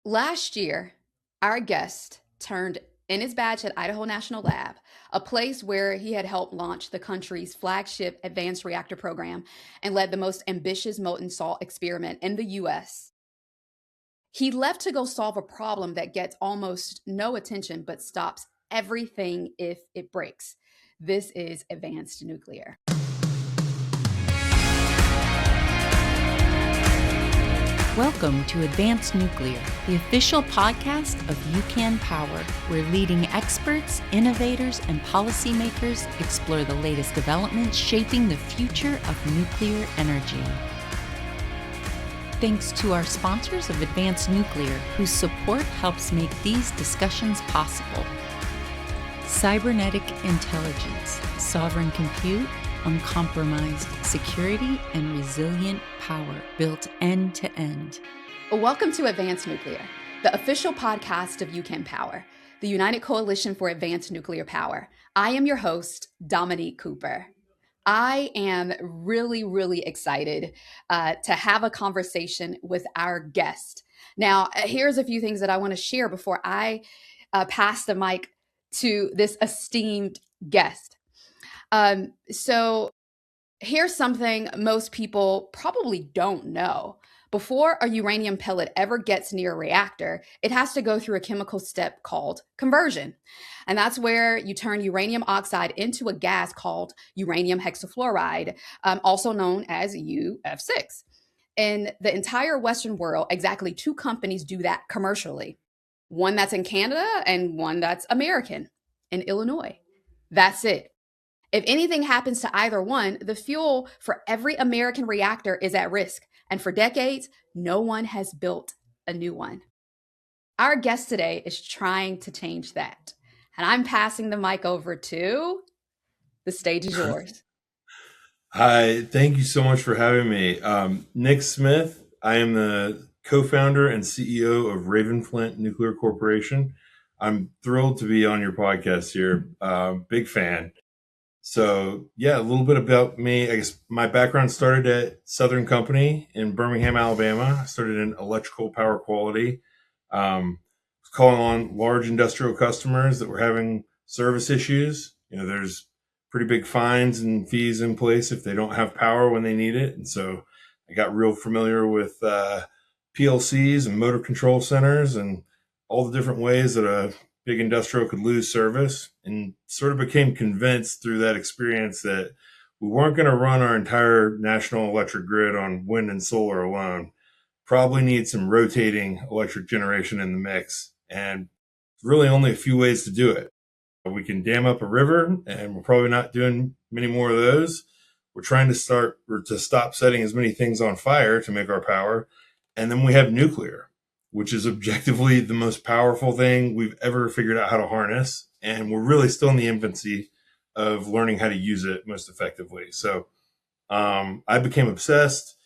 Last year, our guest turned in his badge at Idaho National Lab, a place where he had helped launch the country's flagship advanced reactor program and led the most ambitious molten salt experiment in the US. He left to go solve a problem that gets almost no attention but stops everything if it breaks. This is advanced nuclear. Welcome to Advanced Nuclear, the official podcast of UCAN Power, where leading experts, innovators, and policymakers explore the latest developments shaping the future of nuclear energy. Thanks to our sponsors of Advanced Nuclear, whose support helps make these discussions possible. Cybernetic intelligence, sovereign compute, uncompromised security, and resilient power built end to end. Welcome to Advanced Nuclear, the official podcast of UCAN Power, the United Coalition for Advanced Nuclear Power. I am your host, Dominique Cooper. I am really excited to have a conversation with our guest. Now, here's a few things that I want to share before I pass the mic to this esteemed guest. So here's something most people probably don't know. Before a uranium pellet ever gets near a reactor, it has to go through a chemical step called conversion. And that's where you turn uranium oxide into a gas called uranium hexafluoride, also known as UF6. In the entire Western world, exactly two companies do that commercially. One that's in Canada and one that's American in Illinois. That's it. If anything happens to either one, the fuel for every American reactor is at risk. And for decades, no one has built a new one. Our guest today is trying to change that. And I'm passing the mic over to the stage is yours. Hi, thank you so much for having me. Nick Smith, I am the co-founder and CEO of Raven-Flint Nuclear Corporation. I'm thrilled to be on your podcast here. Big fan. So yeah, a little bit about me. I guess my background started at Southern Company in Birmingham, Alabama. I started in electrical power quality, calling on large industrial customers that were having service issues. There's pretty big fines and fees in place if they don't have power when they need it. And so I got real familiar with PLCs and motor control centers and all the different ways that a big industrial could lose service, and sort of became convinced through that experience that we weren't going to run our entire national electric grid on wind and solar alone. Probably need some rotating electric generation in the mix, and really only a few ways to do it. We can dam up a river, and we're probably not doing many more of those. We're trying to stop setting as many things on fire to make our power. And then we have nuclear, which is objectively the most powerful thing we've ever figured out how to harness. And we're really still in the infancy of learning how to use it most effectively. So I became obsessed,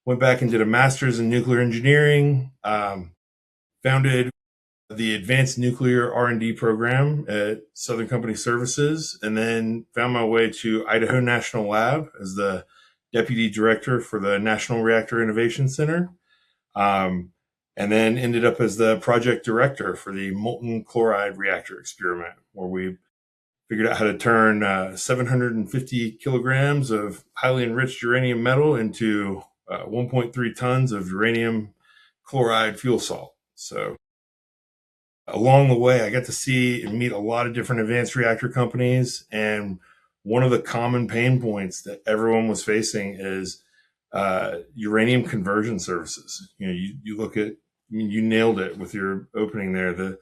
went back and did a master's in nuclear engineering, founded the Advanced Nuclear R&D program at Southern Company Services, and then found my way to Idaho National Lab as the deputy director for the National Reactor Innovation Center. And then ended up as the project director for the molten chloride reactor experiment, where we figured out how to turn 750 kilograms of highly enriched uranium metal into 1.3 tons of uranium chloride fuel salt. So along the way, I got to see and meet a lot of different advanced reactor companies. And one of the common pain points that everyone was facing is uranium conversion services. You look at, you nailed it with your opening there.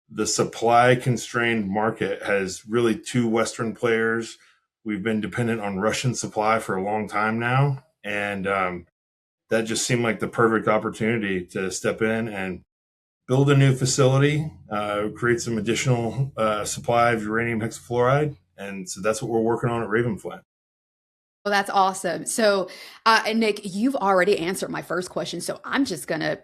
The supply constrained market has really two Western players. We've been dependent on Russian supply for a long time now. And that just seemed like the perfect opportunity to step in and build a new facility, create some additional supply of uranium hexafluoride. And so that's what we're working on at Raven-Flint. Well, that's awesome. So, Nick, you've already answered my first question. So I'm just going to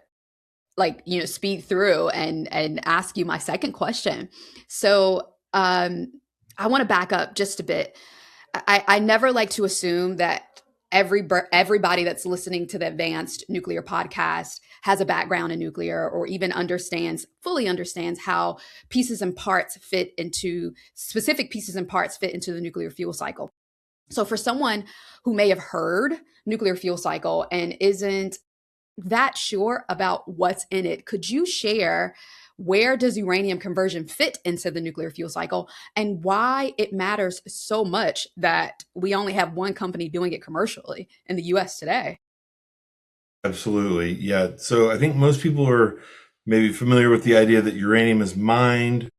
speed through and ask you my second question. So I want to back up just a bit. I never like to assume that everybody that's listening to the Advanced Nuclear podcast has a background in nuclear, or even fully understands how specific pieces and parts fit into the nuclear fuel cycle. So for someone who may have heard nuclear fuel cycle and isn't that sure about what's in it, could you share, where does uranium conversion fit into the nuclear fuel cycle, and why it matters so much that we only have one company doing it commercially in the US today? Absolutely. Yeah. So I think most people are maybe familiar with the idea that uranium is mined.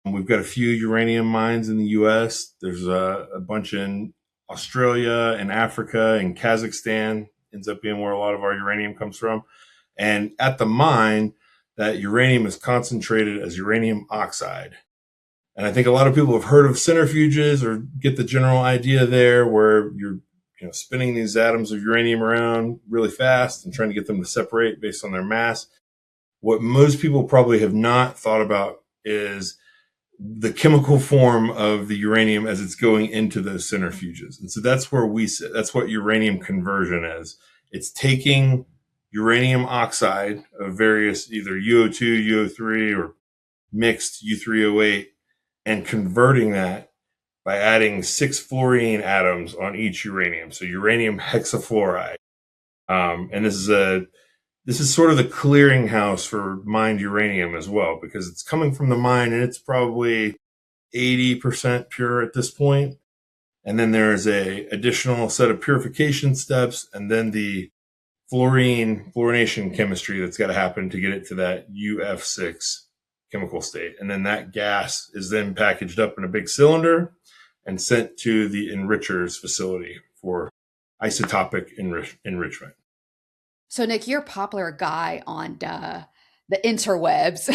We've got a few uranium mines in the US. There's a bunch in Australia and Africa and Kazakhstan ends up being where a lot of our uranium comes from. And at the mine, that uranium is concentrated as uranium oxide. And I think a lot of people have heard of centrifuges or get the general idea there, where you're spinning these atoms of uranium around really fast and trying to get them to separate based on their mass. What most people probably have not thought about is the chemical form of the uranium as it's going into those centrifuges. And so that's where we sit. That's what uranium conversion is. It's taking uranium oxide of various, either UO2, UO3, or mixed U3O8, and converting that by adding 6 fluorine atoms on each uranium. So uranium hexafluoride. And this is sort of the clearinghouse for mined uranium as well, because it's coming from the mine and it's probably 80% pure at this point. And then there's a additional set of purification steps, and then the fluorination chemistry that's got to happen to get it to that UF6 chemical state. And then that gas is then packaged up in a big cylinder and sent to the enricher's facility for isotopic enrichment. So, Nick, you're a popular guy on the interwebs.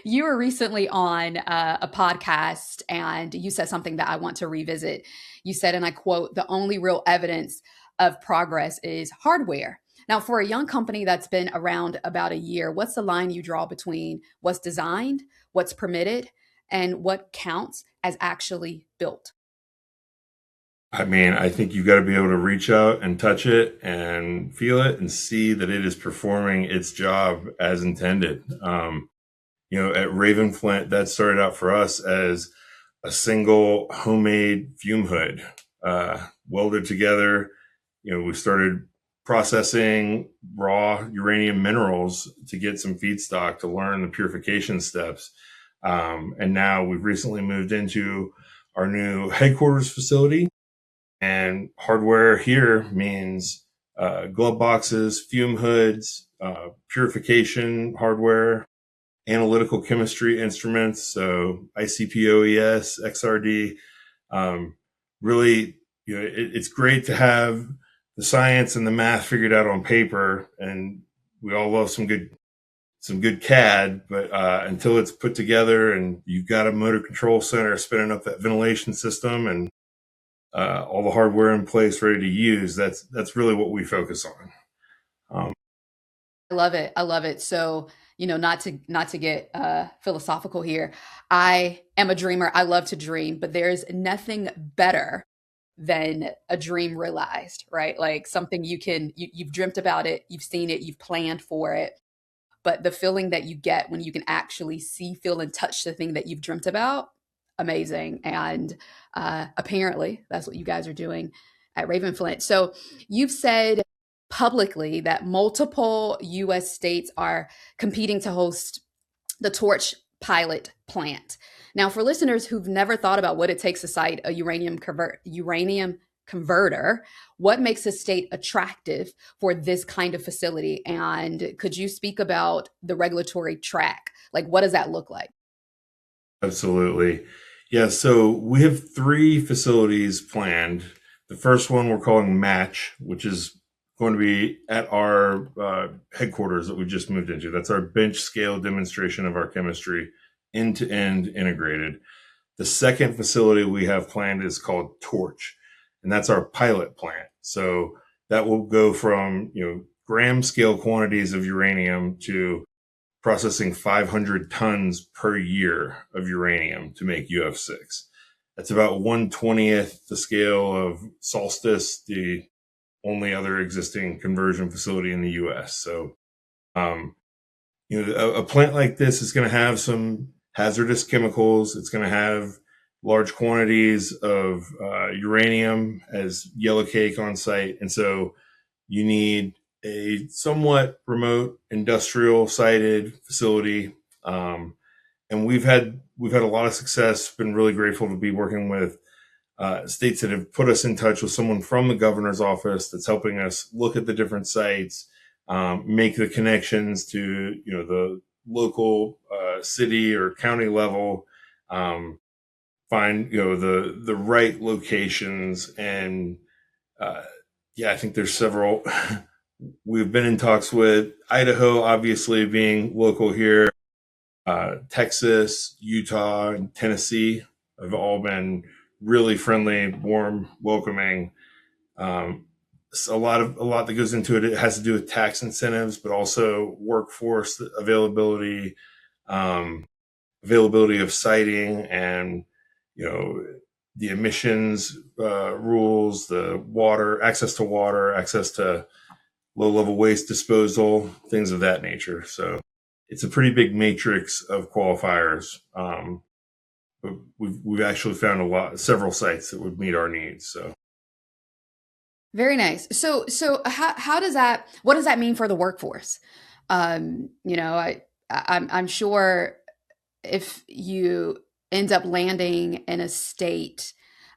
You were recently on a podcast and you said something that I want to revisit. You said, and I quote, "The only real evidence of progress is hardware." Now, for a young company that's been around about a year, what's the line you draw between what's designed, what's permitted, and what counts as actually built? I mean, I think you've got to be able to reach out and touch it and feel it and see that it is performing its job as intended. At Raven-Flint, that started out for us as a single homemade fume hood, welded together. We started processing raw uranium minerals to get some feedstock to learn the purification steps. And now we've recently moved into our new headquarters facility. And hardware here means glove boxes, fume hoods, purification hardware, analytical chemistry instruments, so ICP-OES, XRD. Really, it's great to have the science and the math figured out on paper, and we all love some good CAD, but until it's put together and you've got a motor control center spinning up that ventilation system and all the hardware in place ready to use, that's really what we focus on. I love it. I love it. So, not to get philosophical here. I am a dreamer. I love to dream, but there's nothing better than a dream realized, right? Like something you've dreamt about it, you've seen it, you've planned for it. But the feeling that you get when you can actually see, feel, and touch the thing that you've dreamt about, amazing. And apparently that's what you guys are doing at Raven-Flint. So you've said publicly that multiple US states are competing to host the Torch pilot plant. Now, for listeners who've never thought about what it takes to site a uranium converter, what makes a state attractive for this kind of facility? And could you speak about the regulatory track? Like, what does that look like? Absolutely. Yeah, so we have 3 facilities planned. The first one we're calling Match, which is going to be at our headquarters that we just moved into. That's our bench scale demonstration of our chemistry, end-to-end integrated. The second facility we have planned is called Torch, and that's our pilot plant. So that will go from, gram scale quantities of uranium to processing 500 tons per year of uranium to make UF6. That's about 1/20th the scale of Solstice, the only other existing conversion facility in the U.S. So, a plant like this is going to have some hazardous chemicals. It's going to have large quantities of uranium as yellow cake on site. And so you need a somewhat remote industrial sited facility. And we've had a lot of success. Been really grateful to be working with states that have put us in touch with someone from the governor's office that's helping us look at the different sites, make the connections to the local city or county level, find the right locations, and I think there's several. We've been in talks with Idaho, obviously being local here. Texas, Utah, and Tennessee have all been really friendly, warm, welcoming. A lot that goes into it. It has to do with tax incentives, but also workforce availability, availability of siting, and the emissions rules, the water, access to low-level waste disposal, things of that nature. So it's a pretty big matrix of qualifiers. But we've actually found several sites that would meet our needs. So Very nice. So how does that, what does that mean for the workforce? I'm sure if you end up landing in a state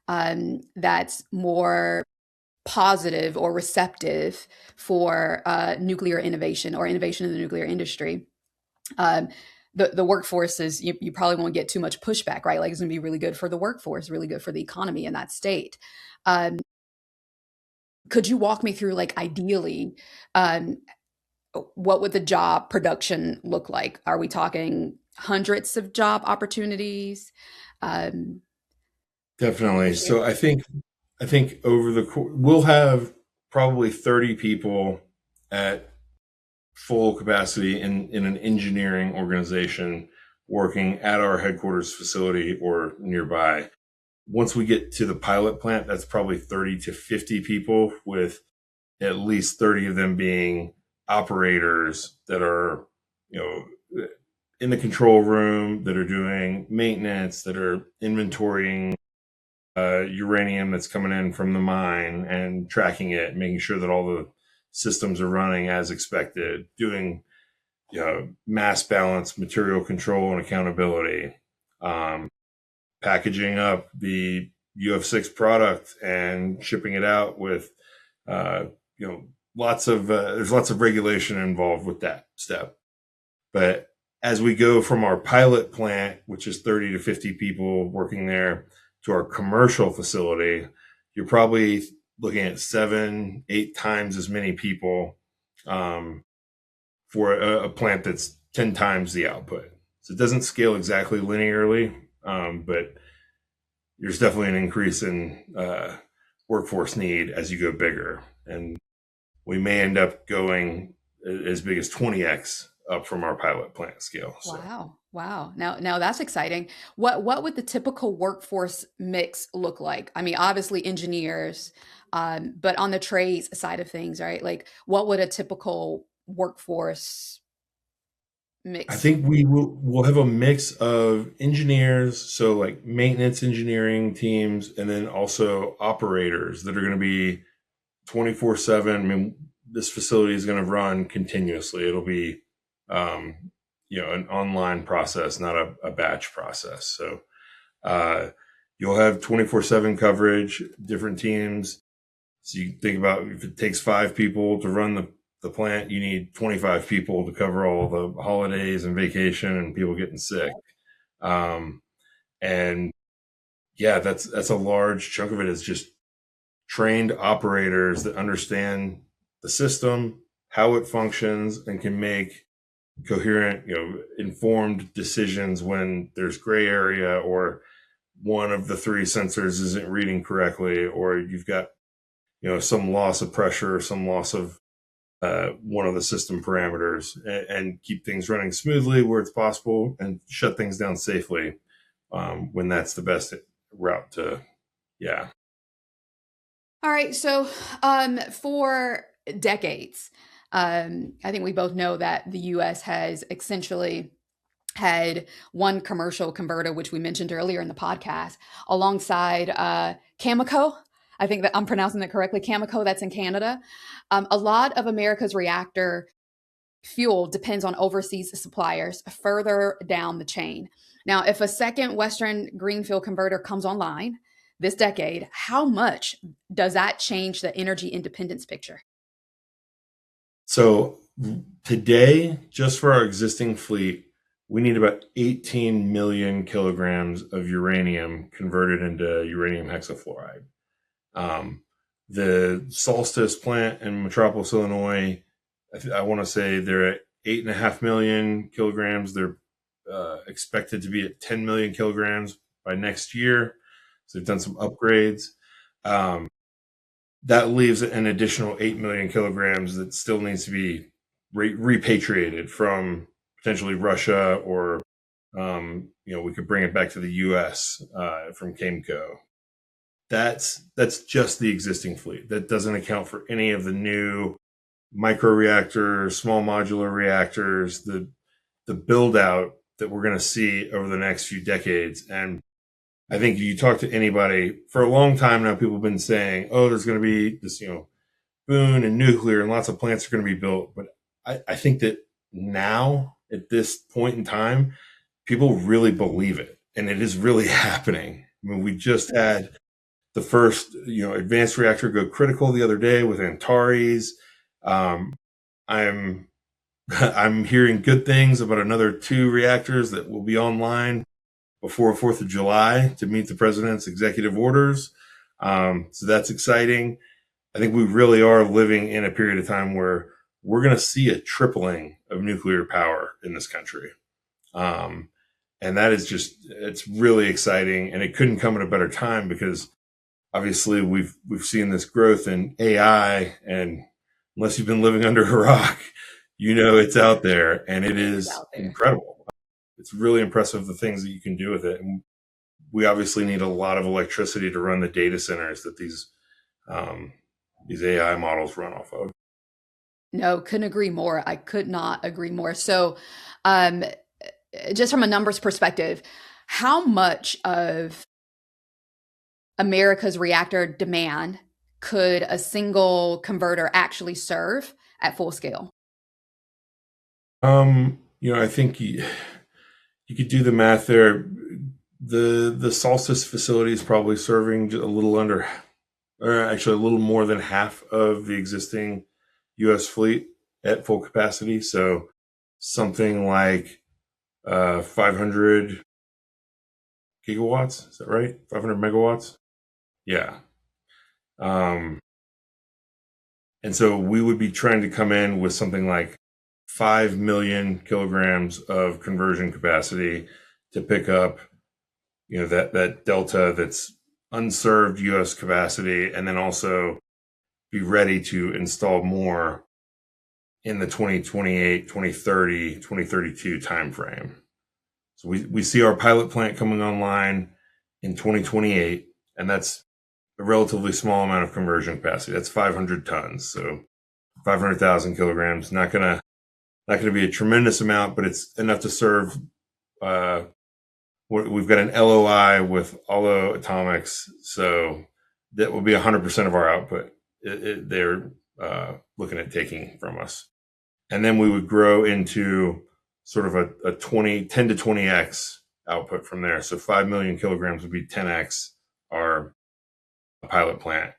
that's more positive or receptive for nuclear innovation or innovation in the nuclear industry, the workforce is, you probably won't get too much pushback, right? Like, it's going to be really good for the workforce, really good for the economy in that state. Could you walk me through, like, ideally, what would the job production look like? Are we talking hundreds of job opportunities? Definitely. So I think we'll have probably 30 people at full capacity in an engineering organization working at our headquarters facility or nearby. Once we get to the pilot plant, that's probably 30 to 50 people, with at least 30 of them being operators that are, in the control room, that are doing maintenance, that are inventorying uranium that's coming in from the mine and tracking it, making sure that all the systems are running as expected, doing mass balance, material control, and accountability, packaging up the UF6 product and shipping it out with there's lots of regulation involved with that step. But as we go from our pilot plant, which is 30 to 50 people working there, to our commercial facility, you're probably looking at 7-8 times as many people for a plant that's 10 times the output. So it doesn't scale exactly linearly, but there's definitely an increase in workforce need as you go bigger. And we may end up going as big as 20x up from our pilot plant scale. So. Wow. Now that's exciting. What would the typical workforce mix look like? I mean, obviously engineers, but on the trades side of things, right? Like, what would a typical workforce mix? I think we'll have a mix of engineers, so like maintenance engineering teams, and then also operators that are going to be 24/7. I mean, this facility is going to run continuously. It'll be an online process, not a batch process. So you'll have 24/7 coverage, different teams. So you think about, if it takes 5 people to run the plant, you need 25 people to cover all the holidays and vacation and people getting sick. And yeah, that's a large chunk of it, is just trained operators that understand the system, how it functions, and can make coherent, informed decisions when there's gray area, or one of the 3 sensors isn't reading correctly, or you've got, some loss of pressure, some loss of one of the system parameters, and keep things running smoothly where it's possible, and shut things down safely when that's the best route to, yeah. All right. So for decades, I think we both know that the US has essentially had one commercial converter, which we mentioned earlier in the podcast, alongside Cameco. I think that I'm pronouncing that correctly. Cameco, that's in Canada. A lot of America's reactor fuel depends on overseas suppliers further down the chain. Now, if a second Western greenfield converter comes online this decade, how much does that change the energy independence picture? So today, just for our existing fleet, we need about 18 million kilograms of uranium converted into uranium hexafluoride. The Solstice plant in Metropolis, Illinois, I want to say they're at 8.5 million kilograms. They're expected to be at 10 million kilograms by next year. So they've done some upgrades. That leaves an additional 8 million kilograms that still needs to be repatriated from potentially Russia, or we could bring it back to the U.S. From Cameco. That's just the existing fleet. That doesn't account for any of the new microreactors, small modular reactors, the build out that we're going to see over the next few decades. And I think if you talk to anybody for a long time now, people have been saying, oh, there's going to be this, boon and nuclear and lots of plants are going to be built. But I think that now at this point in time, people really believe it, and it is really happening. I mean, we just had the first, advanced reactor go critical the other day with Antares. I'm hearing good things about another 2 reactors that will be online before 4th of July to meet the president's executive orders. So that's exciting. I think we really are living in a period of time where we're going to see a tripling of nuclear power in this country. And that is it's really exciting. And it couldn't come at a better time, because obviously we've seen this growth in AI, and unless you've been living under a rock, it's out there, and it is incredible. It's really impressive, the things that you can do with it. And we obviously need a lot of electricity to run the data centers that these AI models run off of. No, couldn't agree more. I could not agree more. So, just from a numbers perspective, how much of America's reactor demand could a single converter actually serve at full scale? I think you could do the math there. The Solstice facility is probably serving a little under, or actually a little more than half of the existing U.S. fleet at full capacity. So something like 500 gigawatts. Is that right? 500 megawatts? Yeah. And so we would be trying to come in with something like 5 million kilograms of conversion capacity to pick up, that delta that's unserved U.S. capacity, and then also be ready to install more in the 2028, 2030, 2032 timeframe. So we see our pilot plant coming online in 2028, and that's a relatively small amount of conversion capacity. That's 500 tons, so 500,000 kilograms. Not gonna be a tremendous amount, but it's enough to serve. We've got an LOI with Allo Atomics, so that will be 100% of our output. They're looking at taking from us, and then we would grow into sort of a 10 to 20x output from there. So 5 million kilograms would be 10x our pilot plant,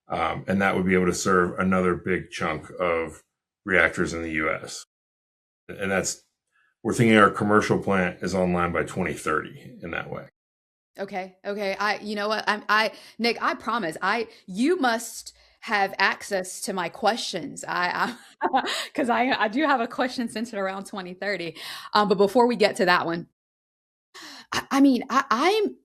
and that would be able to serve another big chunk of reactors in the U.S. And we're thinking our commercial plant is online by 2030 in that way. Okay. You know what? Nick, I promise you must have access to my questions. Because I do have a question centered around 2030. But before we get to that one, I'm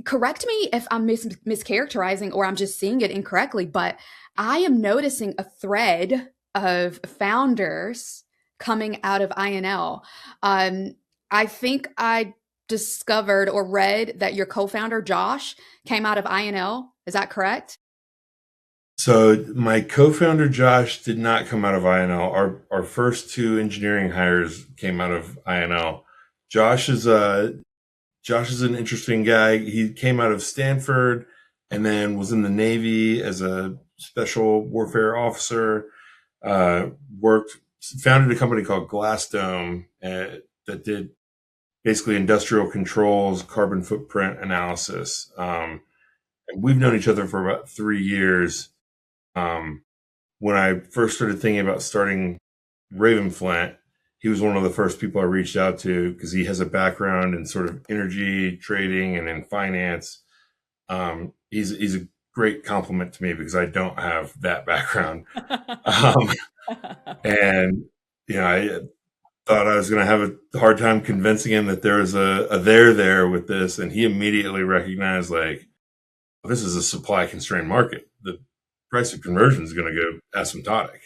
correct me if I'm mischaracterizing or I'm just seeing it incorrectly, but I am noticing a thread of founders coming out of INL. I think I discovered or read that your co-founder Josh came out of INL. Is that correct? So my co-founder Josh did not come out of INL. Our first two engineering hires came out of INL. Josh is an interesting guy. He came out of Stanford and then was in the Navy as a special warfare officer. Founded a company called Glassdome that did basically industrial controls, carbon footprint analysis. And we've known each other for about 3 years. When I first started thinking about starting Raven-Flint, he was one of the first people I reached out to because he has a background in sort of energy trading and in finance. He's a great compliment to me because I don't have that background. Um, and, I thought I was going to have a hard time convincing him that there was a there with this. And he immediately recognized, like, this is a supply constrained market. The price of conversion is going to go asymptotic.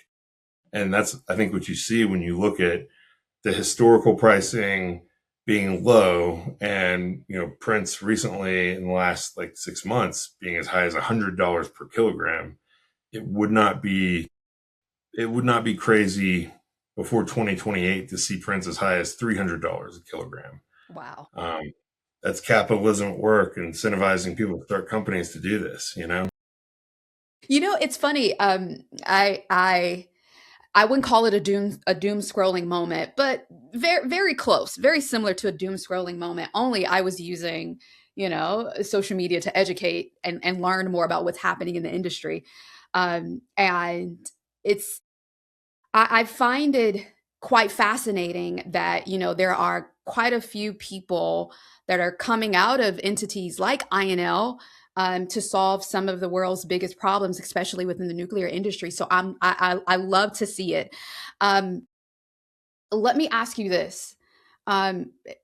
And that's, I think, what you see when you look at the historical pricing being low and, prints recently in the last 6 months being as high as $100 per kilogram. It would not be crazy before 2028 to see prints as high as $300 a kilogram. Wow. That's capitalism at work, incentivizing people to start companies to do this, It's funny. I wouldn't call it a doom scrolling moment, but very very close, very similar to a doom scrolling moment. Only I was using, social media to educate and learn more about what's happening in the industry. And I find it quite fascinating that, there are quite a few people that are coming out of entities like INL to solve some of the world's biggest problems, especially within the nuclear industry. So I love to see it. Let me ask you this.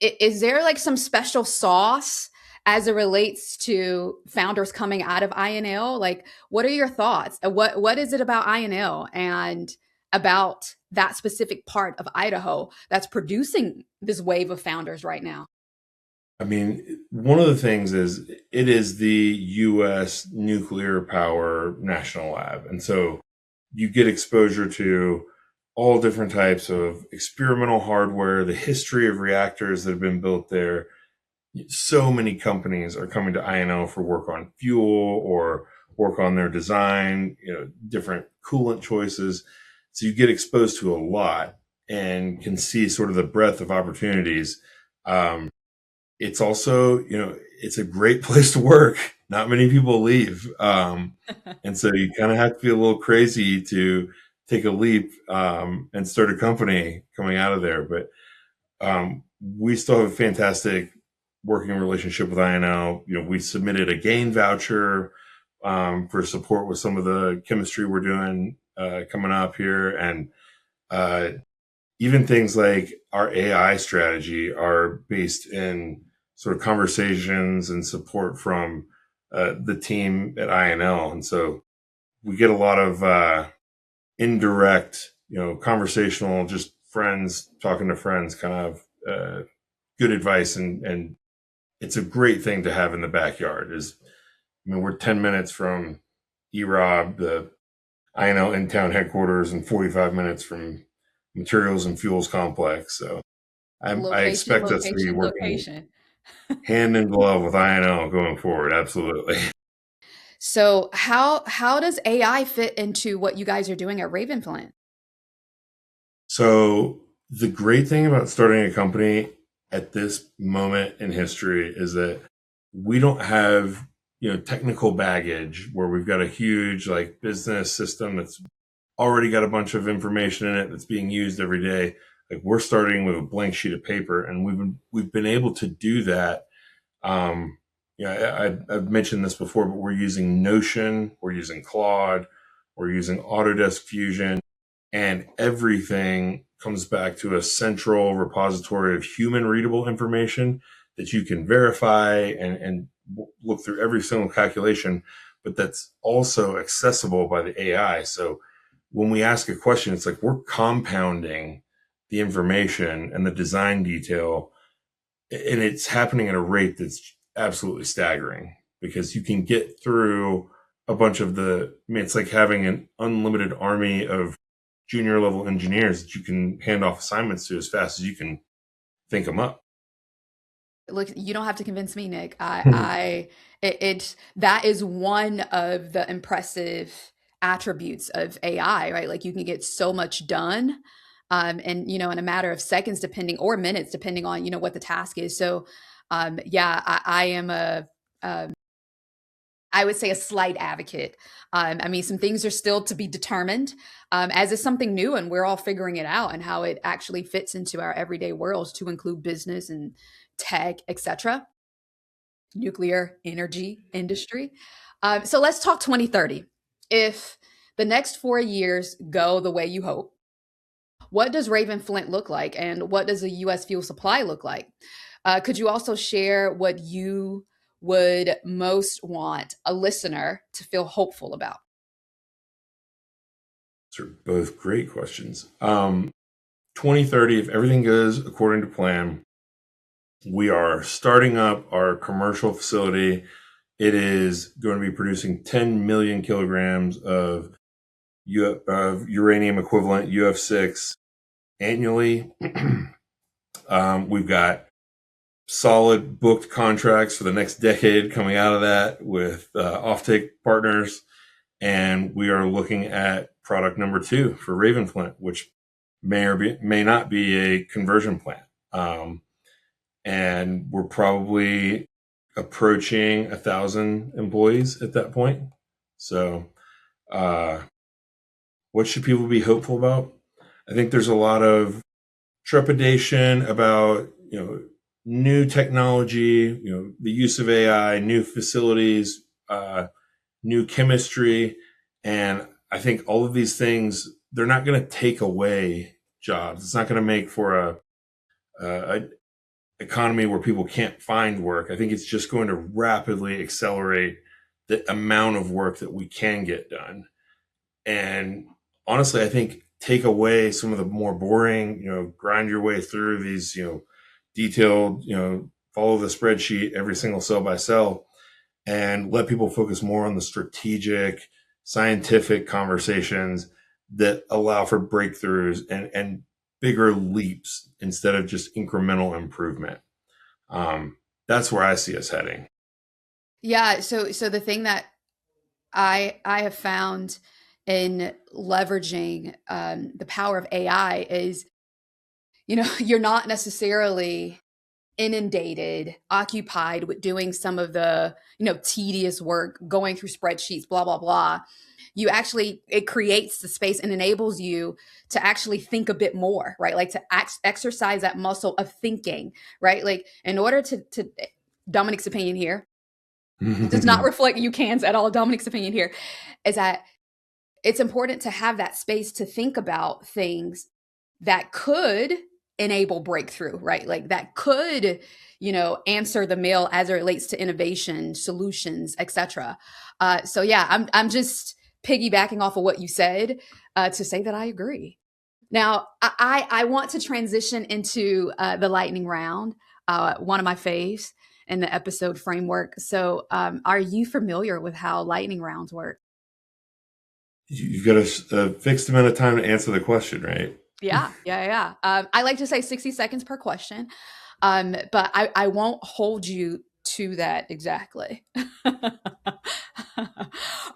Is there some special sauce as it relates to founders coming out of INL? What are your thoughts? What is it about INL and about that specific part of Idaho that's producing this wave of founders right now? I mean, one of the things is it is the U.S. Nuclear Power National Lab. And so you get exposure to all different types of experimental hardware, the history of reactors that have been built there. So many companies are coming to INL for work on fuel or work on their design, different coolant choices. So you get exposed to a lot and can see sort of the breadth of opportunities. It's also, it's a great place to work. Not many people leave. And so you kind of have to be a little crazy to take a leap and start a company coming out of there. But we still have a fantastic working relationship with INL. We submitted a gain voucher for support with some of the chemistry we're doing coming up here. And even things like our AI strategy are based in sort of conversations and support from the team at INL. And so we get a lot of indirect, conversational, just friends talking to friends kind of good advice. And it's a great thing to have in the backyard. We're 10 minutes from EROB, the INL in-town headquarters, and 45 minutes from Materials and Fuels Complex. So I expect us to be working hand in glove with INL going forward. Absolutely. So how does AI fit into what you guys are doing at Raven-Flint? So the great thing about starting a company at this moment in history is that we don't have, technical baggage where we've got a huge business system that's already got a bunch of information in it that's being used every day. We're starting with a blank sheet of paper, and we've been able to do that. I've mentioned this before, but we're using Notion, we're using Claude, we're using Autodesk Fusion, and everything comes back to a central repository of human readable information that you can verify and look through every single calculation, but that's also accessible by the AI. So when we ask a question, it's we're compounding the information and the design detail and it's happening at a rate that's absolutely staggering, because you can get through a bunch of it's like having an unlimited army of junior level engineers that you can hand off assignments to as fast as you can think them up. Look, you don't have to convince me, Nick. That is one of the impressive attributes of AI, right? Like you can get so much done, and in a matter of seconds, or minutes, depending on what the task is. So, yeah, I am I would say a slight advocate. I mean, some things are still to be determined, as is something new, and we're all figuring it out and how it actually fits into our everyday worlds to include business and tech, etc. Nuclear energy industry. So let's talk 2030. If the next 4 years go the way you hope, what does Raven-Flint look like, and what does a U.S. fuel supply look like? Could you also share what you would most want a listener to feel hopeful about? Those are both great questions. 2030, if everything goes according to plan, we are starting up our commercial facility. It is going to be producing 10 million kilograms of uranium equivalent UF6 annually. We've got solid booked contracts for the next decade coming out of that with offtake partners. And we are looking at product number 2 for Raven-Flint, which may not be a conversion plant. And we're probably approaching 1,000 employees at that point. So what should people be hopeful about? I think there's a lot of trepidation about, new technology, the use of AI, new facilities, new chemistry. And I think all of these things, they're not going to take away jobs. It's not going to make for a economy where people can't find work. I think it's just going to rapidly accelerate the amount of work that we can get done. And honestly, I think take away some of the more boring, grind your way through these, detailed, follow the spreadsheet every single cell by cell, and let people focus more on the strategic, scientific conversations that allow for breakthroughs and bigger leaps instead of just incremental improvement. That's where I see us heading. Yeah. So the thing that I have found in leveraging the power of AI is, you're not necessarily inundated, occupied with doing some of the, tedious work, going through spreadsheets, blah, blah, blah. It creates the space and enables you to actually think a bit more, right? Like to exercise that muscle of thinking, right? Like in order to Dominic's opinion here, does not reflect UCAN's at all. Dominic's opinion here is that it's important to have that space to think about things that could enable breakthrough, right? Like that could, answer the mail as it relates to innovation, solutions, etc. So yeah, I'm just piggybacking off of what you said to say that I agree. Now, I want to transition into the lightning round, one of my faves in the episode framework. So are you familiar with how lightning rounds work? You've got a fixed amount of time to answer the question, right? Yeah. I like to say 60 seconds per question, but I won't hold you to that exactly.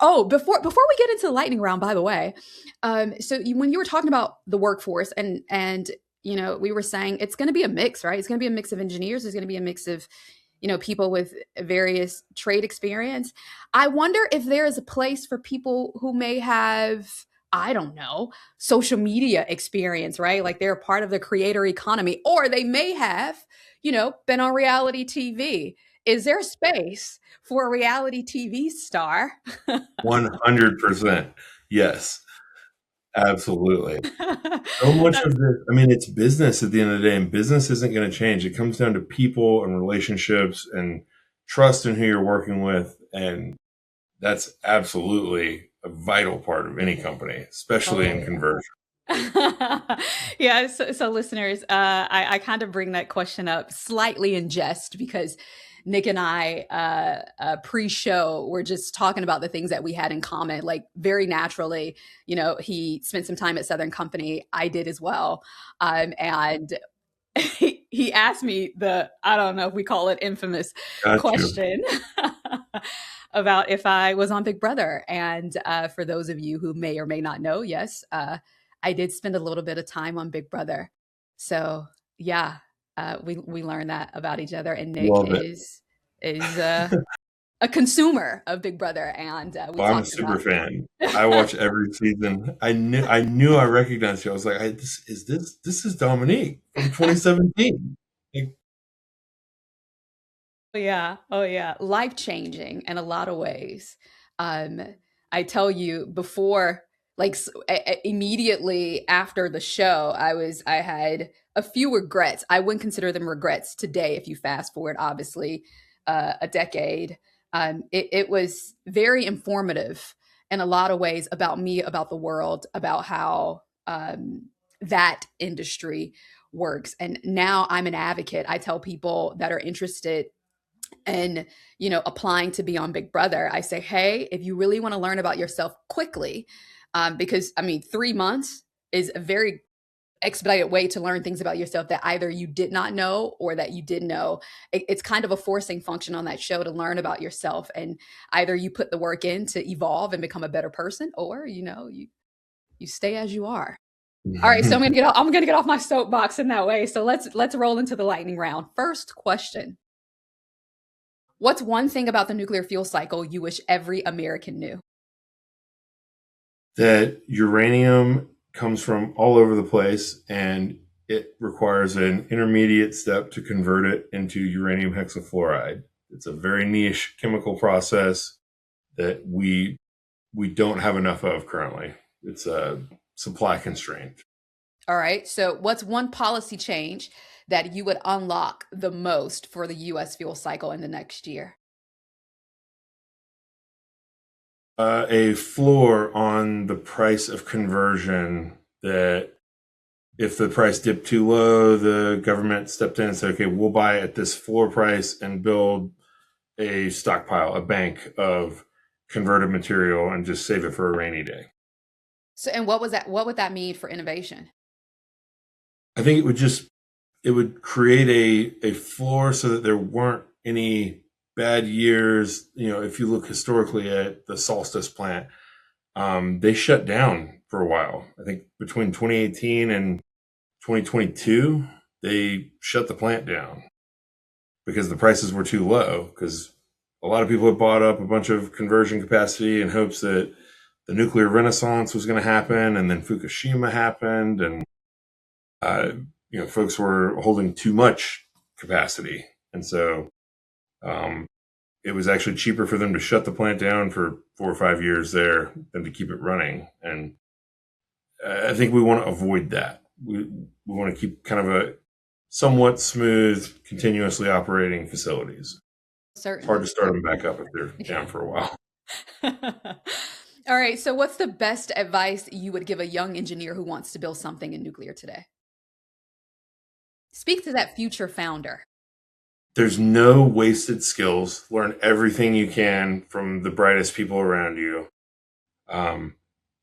Oh, before we get into the lightning round, by the way, when you were talking about the workforce and we were saying it's going to be a mix, right? It's going to be a mix of engineers. It's going to be a mix of people with various trade experience. I wonder if there is a place for people who may have, I don't know, social media experience, right? Like they're part of the creator economy, or they may have, been on reality TV. Is there space for a reality TV star? 100%. Yes, absolutely. So much of this, it's business at the end of the day, and business isn't going to change. It comes down to people and relationships and trust in who you're working with. And that's absolutely a vital part of any company, especially in conversion. Yeah, so listeners, I kind of bring that question up slightly in jest because Nick and I, pre-show, were just talking about the things that we had in common, like very naturally. You know, he spent some time at Southern Company. I did as well, and he asked me I don't know if we call it infamous Got you. question about if I was on Big Brother. And for those of you who may or may not know, yes, I did spend a little bit of time on Big Brother. So yeah, we learned that about each other. And Nick Love it. is a consumer of Big Brother, and we Well, I'm a talked super about. fan. I watch every season. I knew I recognized you. I was like, this is Dominique from 2017. Like, Oh yeah. Oh yeah. Life changing in a lot of ways. Um, I tell you before, like immediately after the show, I had a few regrets. I wouldn't consider them regrets today. If you fast forward, obviously, a decade, it was very informative in a lot of ways about me, about the world, about how that industry works. And now I'm an advocate. I tell people that are interested and applying to be on Big Brother, I say, hey, if you really want to learn about yourself quickly, because I mean 3 months is a very expedited way to learn things about yourself that either you did not know or that you did know. It's kind of a forcing function on that show to learn about yourself, and either you put the work in to evolve and become a better person, or you stay as you are. All right, so I'm gonna get off my soapbox in that way. So let's roll into the lightning round. First question: what's one thing about the nuclear fuel cycle you wish every American knew? that uranium comes from all over the place, and it requires an intermediate step to convert it into uranium hexafluoride. It's a very niche chemical process that we don't have enough of currently. It's a supply constraint. All right, so what's one policy change that you would unlock the most for the US fuel cycle in the next year? A floor on the price of conversion, that if the price dipped too low, the government stepped in and said, okay, we'll buy at this floor price and build a stockpile, a bank of converted material, and just save it for a rainy day. So, and what would that mean for innovation? I think it would create a floor so that there weren't any bad years. If you look historically at the Solstice plant, they shut down for a while. I think between 2018 and 2022, they shut the plant down because the prices were too low, because a lot of people had bought up a bunch of conversion capacity in hopes that the nuclear renaissance was going to happen, and then Fukushima happened, and folks were holding too much capacity, and so it was actually cheaper for them to shut the plant down for 4 or 5 years there than to keep it running. And I think we want to avoid that. We want to keep kind of a somewhat smooth, continuously operating facilities. It's hard Certainly. to start them back up if they're down for a while. All right, so what's the best advice you would give a young engineer who wants to build something in nuclear today? Speak to that future founder. There's no wasted skills. Learn everything you can from the brightest people around you.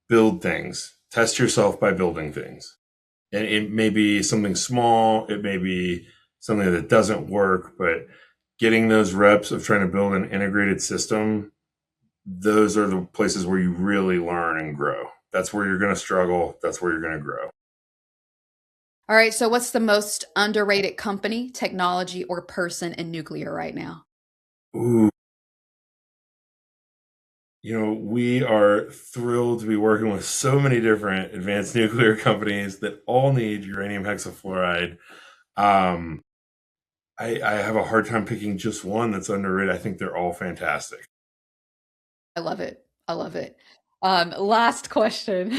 Build things. Test yourself by building things. And it may be something small. It may be something that doesn't work, but getting those reps of trying to build an integrated system, those are the places where you really learn and grow. That's where you're going to struggle. That's where you're going to grow. All right, so what's the most underrated company, technology, or person in nuclear right now? Ooh. We are thrilled to be working with so many different advanced nuclear companies that all need uranium hexafluoride. Um, I have a hard time picking just one that's underrated. I think they're all fantastic. I love it. I love it. Last question.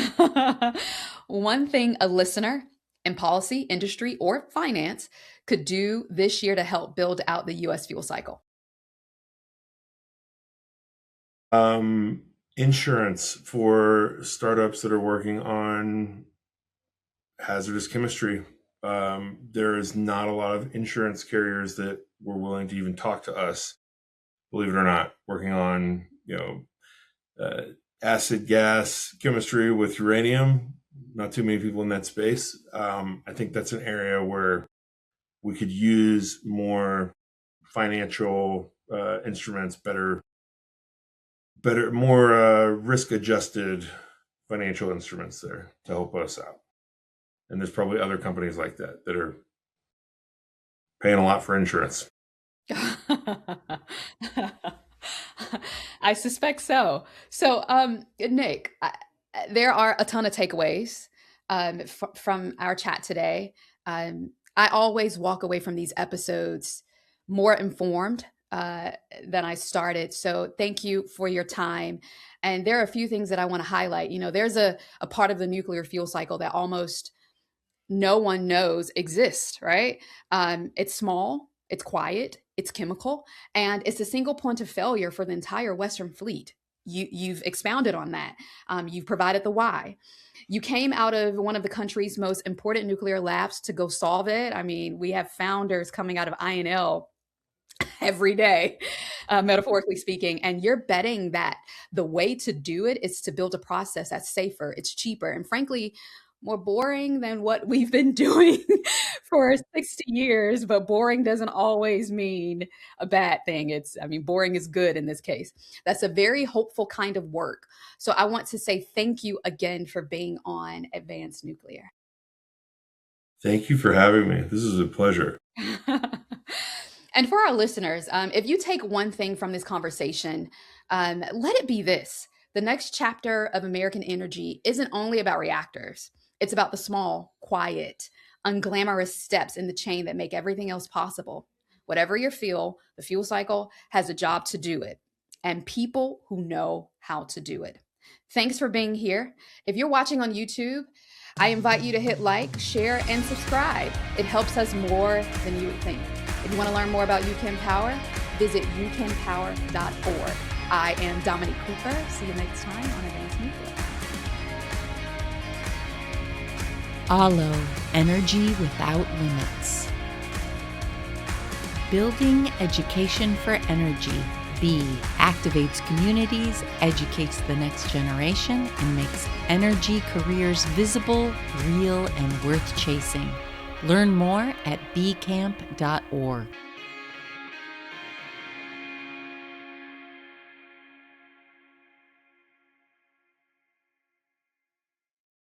One thing a listener in policy, industry, or finance could do this year to help build out the US fuel cycle. Insurance for startups that are working on hazardous chemistry. There is not a lot of insurance carriers that were willing to even talk to us, believe it or not, working on, acid gas chemistry with uranium. Not too many people in that space. I think that's an area where we could use more financial instruments, more risk-adjusted financial instruments there to help us out. And there's probably other companies like that are paying a lot for insurance. I suspect so. So, Nick, there are a ton of takeaways from our chat today. I always walk away from these episodes more informed than I started. So, thank you for your time. And there are a few things that I want to highlight. There's a part of the nuclear fuel cycle that almost no one knows exists, right? It's small, it's quiet, it's chemical, and it's a single point of failure for the entire Western fleet. You've expounded on that. You've provided the why. You came out of one of the country's most important nuclear labs to go solve it. I mean, we have founders coming out of INL every day, metaphorically speaking, and you're betting that the way to do it is to build a process that's safer, it's cheaper, and frankly, more boring than what we've been doing for 60 years. But boring doesn't always mean a bad thing. Boring is good in this case. That's a very hopeful kind of work. So I want to say thank you again for being on Advanced Nuclear. Thank you for having me. This is a pleasure. And for our listeners, if you take one thing from this conversation, let it be this. The next chapter of American energy isn't only about reactors. It's about the small, quiet, unglamorous steps in the chain that make everything else possible. Whatever your fuel, the fuel cycle has a job to do it, and people who know how to do it. Thanks for being here. If you're watching on YouTube, I invite you to hit like, share, and subscribe. It helps us more than you would think. If you want to learn more about UChem Power, visit uchenpower.org. I am Dominique Cooper. See you next time on Advanced Nuclear. ALO, energy without limits. Building education for energy. B, activates communities, educates the next generation, and makes energy careers visible, real, and worth chasing. Learn more at bcamp.org.